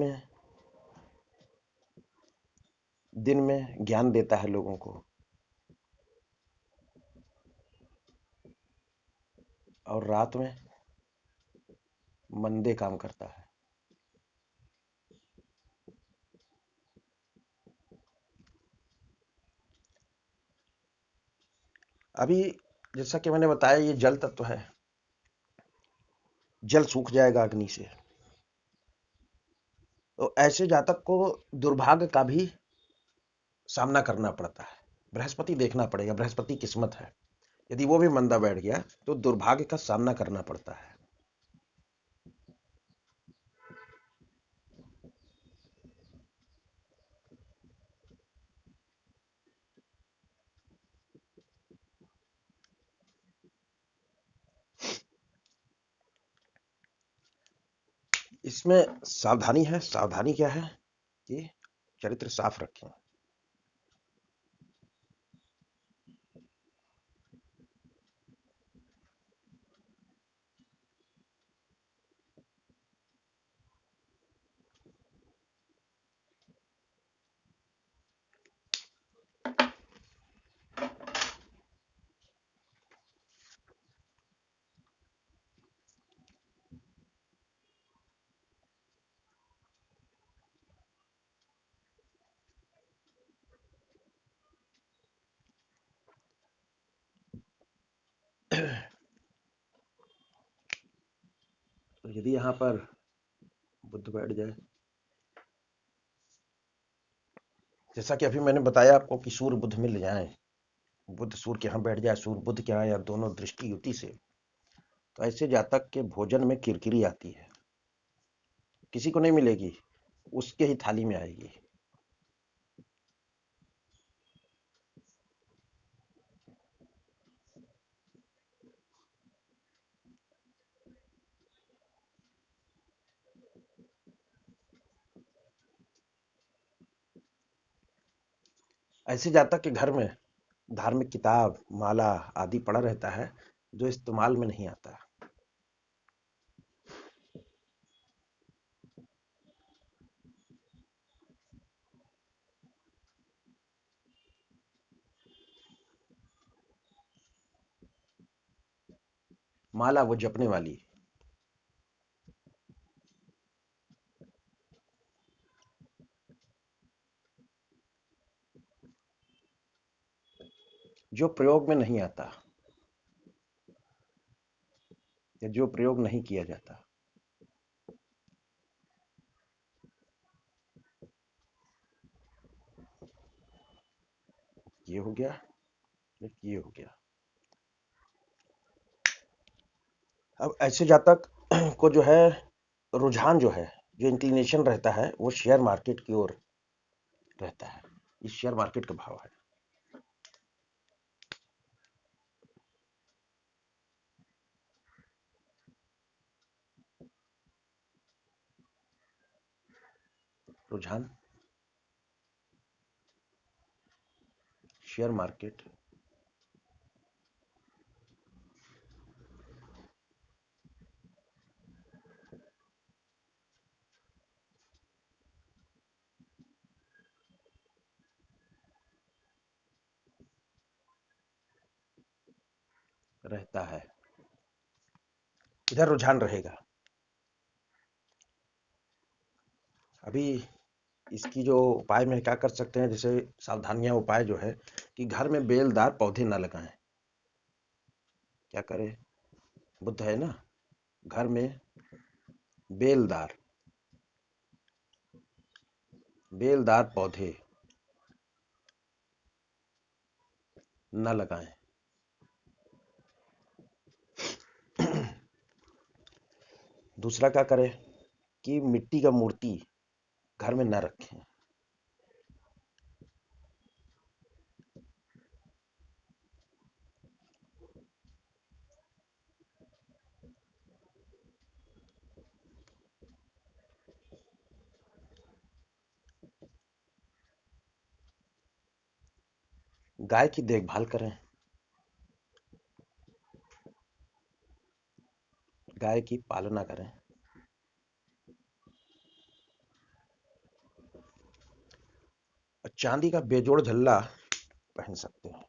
में ज्ञान देता है लोगों को, और रात में मंदे काम करता है। अभी जैसा कि मैंने बताया ये जल तत्व है, जल सूख जाएगा अग्नि से। तो ऐसे जातक को दुर्भाग्य का भी सामना करना पड़ता है। बृहस्पति देखना पड़ेगा, बृहस्पति किस्मत है। यदि वो भी मंदा बैठ गया तो दुर्भाग्य का सामना करना पड़ता है। इसमें सावधानी है। सावधानी क्या है कि चरित्र साफ रखें। तो यदि यहाँ पर बुध बैठ जाए, जैसा कि अभी मैंने बताया आपको कि सूर्य बुध मिल जाए, बुध सूर्य के यहाँ बैठ जाए, सूर्य बुध के यहाँ, या दोनों दृष्टि युति से, तो ऐसे जातक के भोजन में किरकिरी आती है। किसी को नहीं मिलेगी, उसके ही थाली में आएगी। ऐसे जातक के घर में धार्मिक किताब, माला आदि पड़ा रहता है जो इस्तेमाल में नहीं आता। माला वो जपने वाली, जो प्रयोग में नहीं आता या जो प्रयोग नहीं किया जाता। ये हो गया, ये हो गया। अब ऐसे जातक को जो है रुझान जो है, जो इंक्लिनेशन रहता है वो शेयर मार्केट की ओर रहता है। इस शेयर मार्केट का भाव है। रुझान शेयर मार्केट, रहता है, इधर रुझान रहेगा। अभी इसकी जो उपाय में क्या कर सकते हैं, जैसे सावधानियां उपाय जो है कि घर में बेलदार पौधे न लगाएं। क्या करें, बुद्ध है ना, घर में बेलदार बेलदार पौधे न लगाएं। दूसरा क्या करें कि मिट्टी का मूर्ति घर में न रखें। गाय की देखभाल करें, गाय की पालना करें। और चांदी का बेजोड़ झल्ला पहन सकते हैं।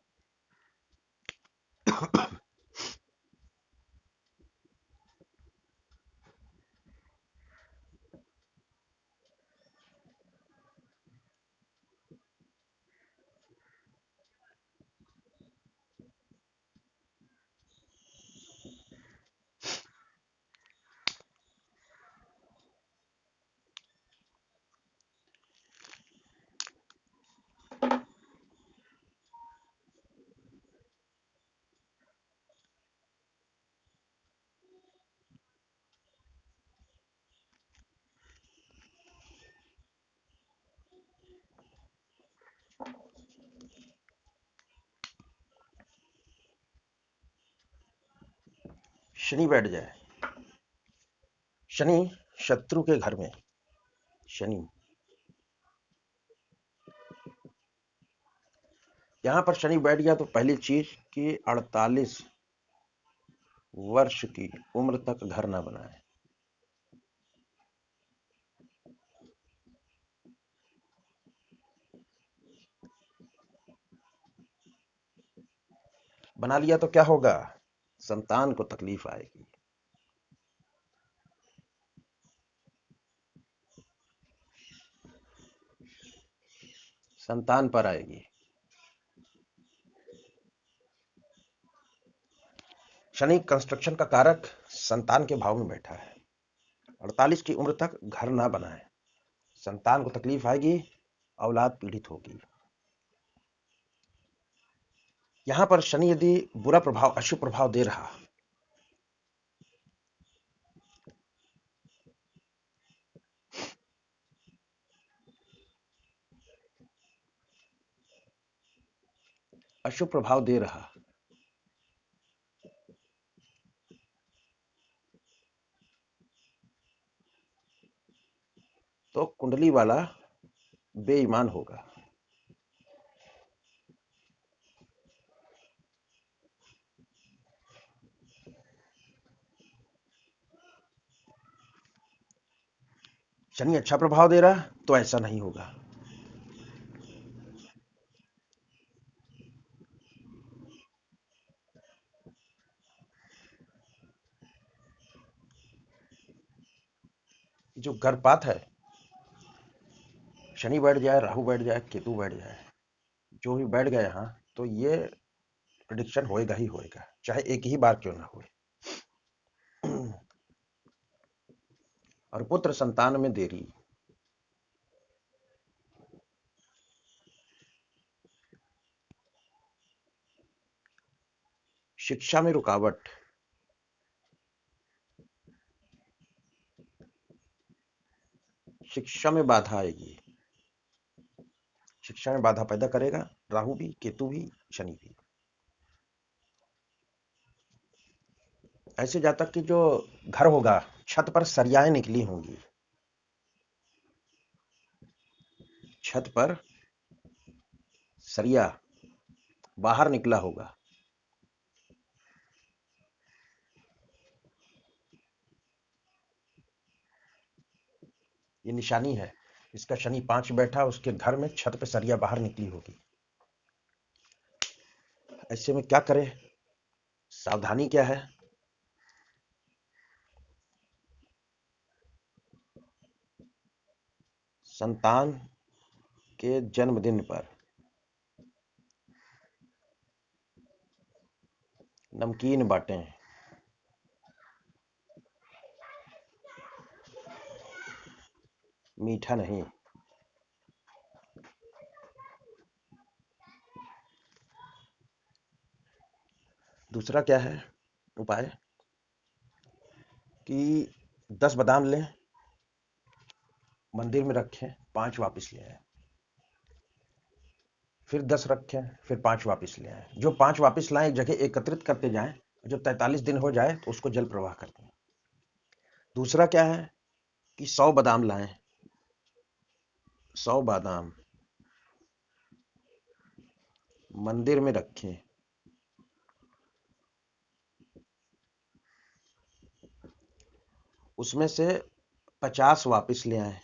शनि बैठ जाए, शनि शत्रु के घर में, शनि यहां पर शनि बैठ गया तो पहली चीज कि 48 वर्ष की उम्र तक घर ना बनाए। बना लिया तो क्या होगा, संतान को तकलीफ आएगी। संतान पर आएगी। शनि कंस्ट्रक्शन का कारक संतान के भाव में बैठा है। 48 की उम्र तक घर ना बनाए, संतान को तकलीफ आएगी, औलाद पीड़ित होगी। यहां पर शनि यदि बुरा प्रभाव, अशुभ प्रभाव दे रहा, अशुभ प्रभाव दे रहा तो कुंडली वाला बेईमान होगा। शनि अच्छा प्रभाव दे रहा तो ऐसा नहीं होगा। जो गर्भपात है, शनि बैठ जाए, राहु बैठ जाए, केतु बैठ जाए, जो भी बैठ गए यहां, तो ये प्रिडिक्शन होएगा ही होएगा, चाहे एक ही बार क्यों ना हो। और पुत्र संतान में देरी, शिक्षा में रुकावट, शिक्षा में बाधा आएगी, शिक्षा में बाधा पैदा करेगा राहु भी, केतु भी, शनि भी। ऐसे जातक की जो घर होगा, छत पर सरियाएं निकली होंगी, छत पर सरिया बाहर निकला होगा। ये निशानी है, इसका शनि 5 बैठा, उसके घर में छत पे सरिया बाहर निकली होगी। ऐसे में क्या करे, सावधानी क्या है? संतान के जन्मदिन पर नमकीन बांटें। मीठा नहीं। दूसरा क्या है उपाय? कि 10 बादाम लें, मंदिर में रखें, 5 वापस ले आए, फिर 10 रखें, फिर 5 वापस ले आए। जो 5 वापस लाएं एक जगह एकत्रित करते जाएं, जब 43 दिन हो जाए तो उसको जल प्रवाह कर दें। दूसरा क्या है कि 100 बादाम लाएं, 100 बादाम मंदिर में रखें, उसमें से 50 वापस ले आए,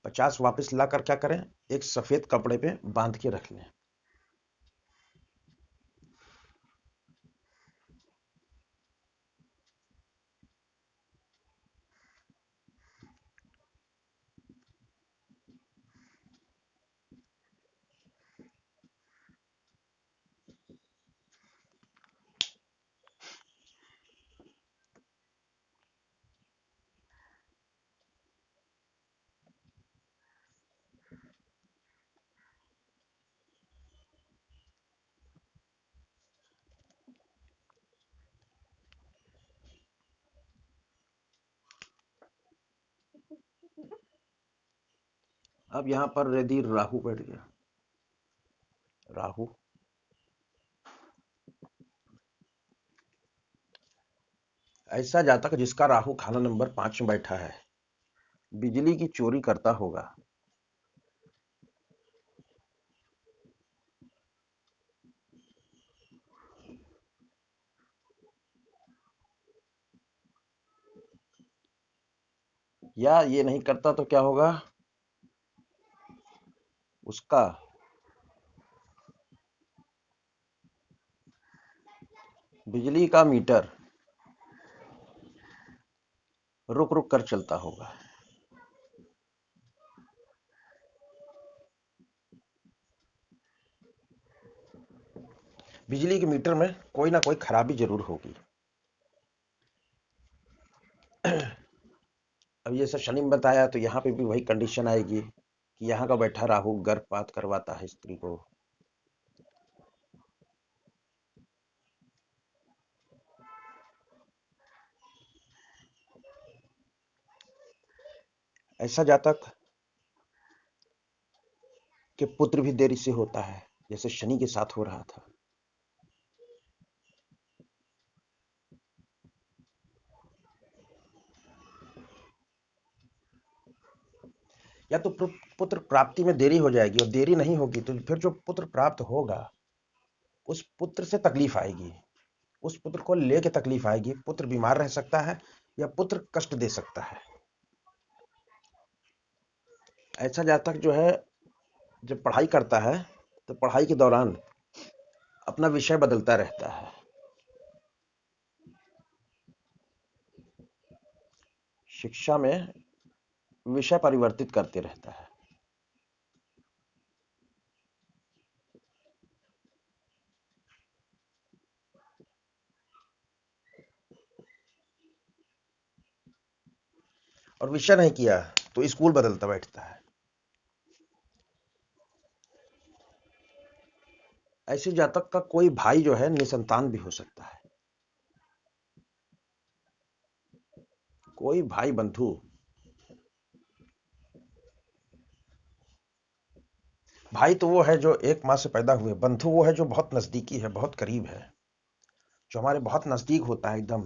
50 वापस लाकर क्या करें, एक सफेद कपड़े पे बांध के रख लें। अब यहां पर यदि राहु बैठ गया, राहु ऐसा जातक जिसका राहु खाना नंबर 5 में बैठा है, बिजली की चोरी करता होगा, या ये नहीं करता तो क्या होगा, उसका बिजली का मीटर रुक रुक कर चलता होगा। बिजली के मीटर में कोई ना कोई खराबी जरूर होगी। अब ये सब शनि में बताया तो यहाँ पे भी वही कंडीशन आएगी कि यहाँ का बैठा राहु गर्भपात करवाता है स्त्री को। ऐसा जातक कि पुत्र भी देरी से होता है, जैसे शनि के साथ हो रहा था। या तो पुत्र प्राप्ति में देरी हो जाएगी, और देरी नहीं होगी तो फिर जो पुत्र प्राप्त होगा उस पुत्र से तकलीफ आएगी, उस पुत्र को लेके तकलीफ आएगी। पुत्र बीमार रह सकता है या पुत्र कष्ट दे सकता है। ऐसा जातक जो है जब पढ़ाई करता है तो पढ़ाई के दौरान अपना विषय बदलता रहता है। शिक्षा में विषय परिवर्तित करते रहता है। और विषय नहीं किया तो स्कूल बदलता बैठता है। ऐसे जातक का कोई भाई जो है निसंतान भी हो सकता है। कोई भाई बंधु, भाई तो वो है जो एक माँ से पैदा हुए, बंधु वो है जो बहुत नजदीकी है, बहुत करीब है, जो हमारे बहुत नजदीक होता है, एकदम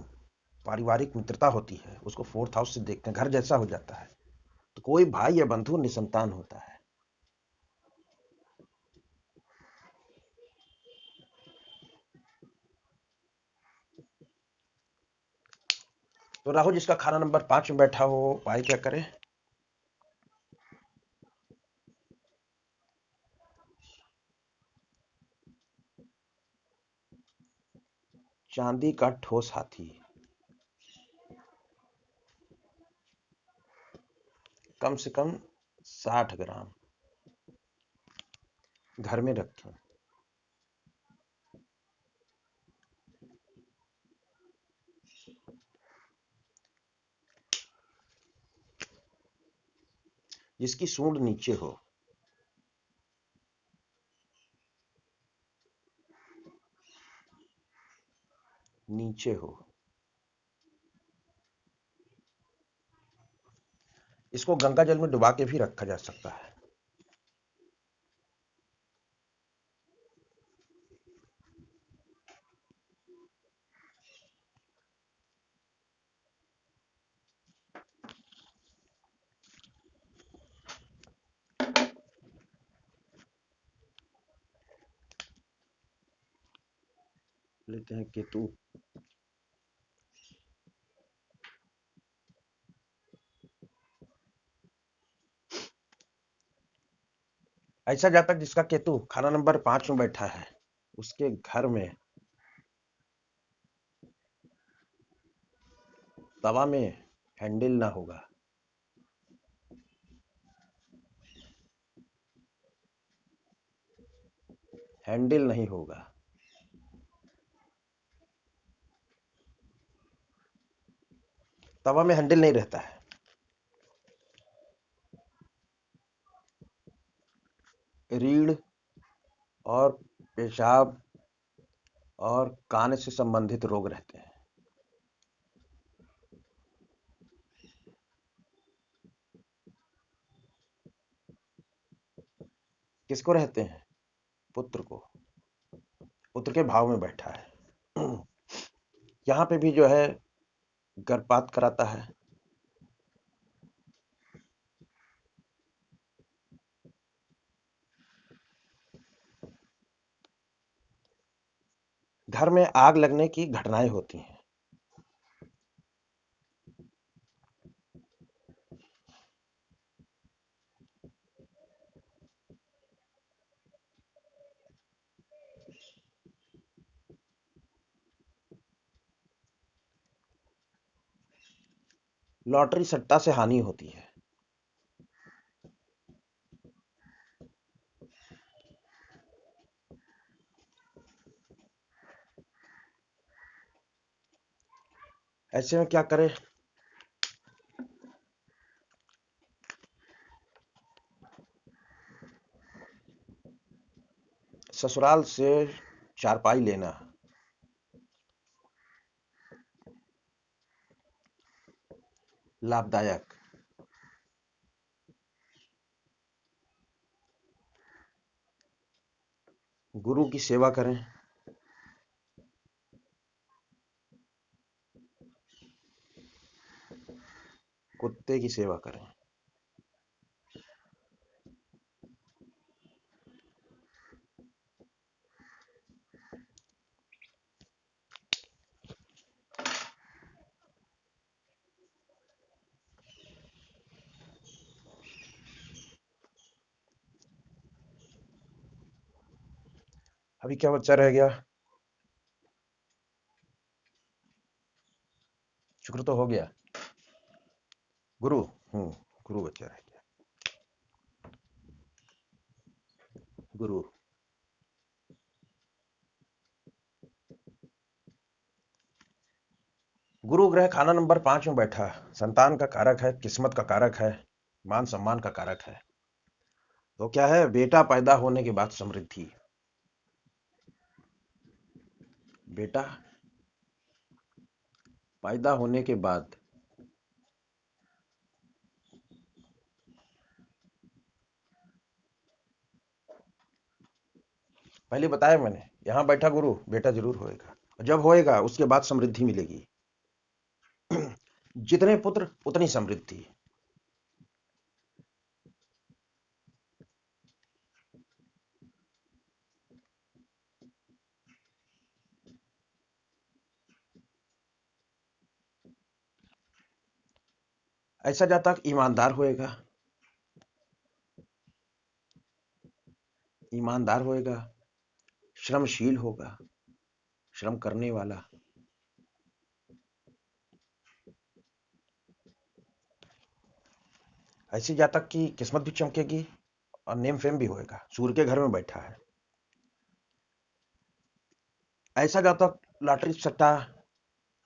पारिवारिक मित्रता होती है, उसको 4th हाउस से देखते हैं, घर जैसा हो जाता है। तो कोई भाई या बंधु निसंतान होता है। तो राहु जिसका खाना नंबर 5 में बैठा हो, भाई क्या करे, चांदी का ठोस हाथी कम से कम 60 ग्राम घर में रखें। जिसकी सूंड नीचे हो। नीचे हो। इसको गंगा जल में डुबा के भी रखा जा सकता है। लेते हैं केतु। ऐसा जातक जिसका केतु खाना नंबर 5 में बैठा है, उसके घर में तवा में हैंडल ना होगा। हैंडल नहीं होगा। तवा में हैंडल नहीं रहता है। रीढ़ और पेशाब और कान से संबंधित रोग रहते हैं। किसको रहते हैं? पुत्र को। पुत्र के भाव में बैठा है। यहाँ पे भी जो है गर्भपात कराता है। घर में आग लगने की घटनाएं होती हैं। लॉटरी सट्टा से हानि होती है। ऐसे में क्या करें? ससुराल से चारपाई लेना। लाभदायक। गुरु की सेवा करें। कुत्ते की सेवा करें। अभी क्या बच्चा रह गया? शुक्र तो हो गया। गुरु। गुरु बच्चा रह गया। गुरु। गुरु ग्रह खाना नंबर 5 में बैठा है। संतान का कारक है, किस्मत का कारक है, मान सम्मान का कारक है। तो क्या है? बेटा पैदा होने के बाद समृद्धि। बेटा पैदा होने के बाद पहले बताया मैंने, यहां बैठा गुरु, बेटा जरूर होएगा। जब होएगा उसके बाद समृद्धि मिलेगी। जितने पुत्र उतनी समृद्धि। ऐसा जातक ईमानदार होएगा। ईमानदार होएगा। श्रमशील होगा। श्रम करने वाला। ऐसी जातक की किस्मत भी चमकेगी और नेम फेम भी होएगा, सूर्य के घर में बैठा है। ऐसा जातक लॉटरी सट्टा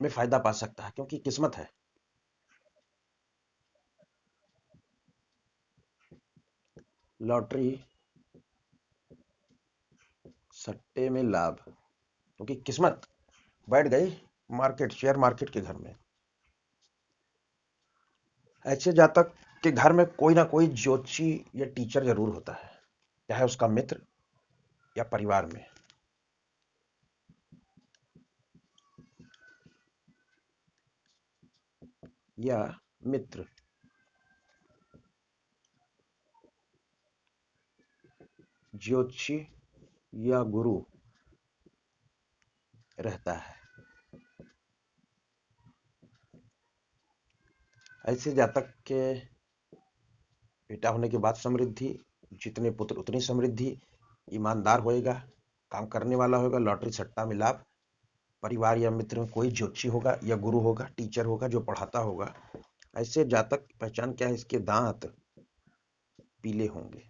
में फायदा पा सकता है क्योंकि किस्मत है। लॉटरी सट्टे में लाभ क्योंकि किस्मत बैठ गई मार्केट, शेयर मार्केट के घर में। ऐसे जातक के घर में कोई ना कोई ज्योतिषी या टीचर जरूर होता है, चाहे उसका मित्र या परिवार में। या मित्र, ज्योतिषी या गुरु रहता है। ऐसे जातक के बेटा होने के बाद समृद्धि, जितने पुत्र उतनी समृद्धि, ईमानदार होएगा, काम करने वाला होगा, लॉटरी सट्टा में लाभ, परिवार या मित्र में कोई ज्योतिषी होगा या गुरु होगा, टीचर होगा जो पढ़ाता होगा। ऐसे जातक की पहचान क्या है? इसके दांत पीले होंगे।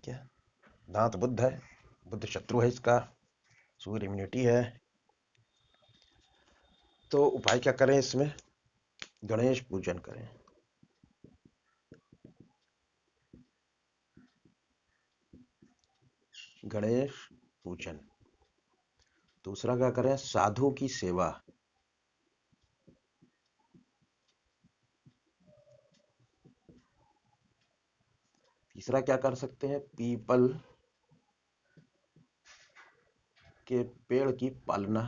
क्या दांत बुध है, बुध शत्रु है इसका, सूर्य इम्यूनिटी है। तो उपाय क्या करें इसमें? गणेश पूजन करें। गणेश पूजन। दूसरा क्या करें? साधु की सेवा। तीसरा क्या कर सकते हैं? पीपल के पेड़ की पालना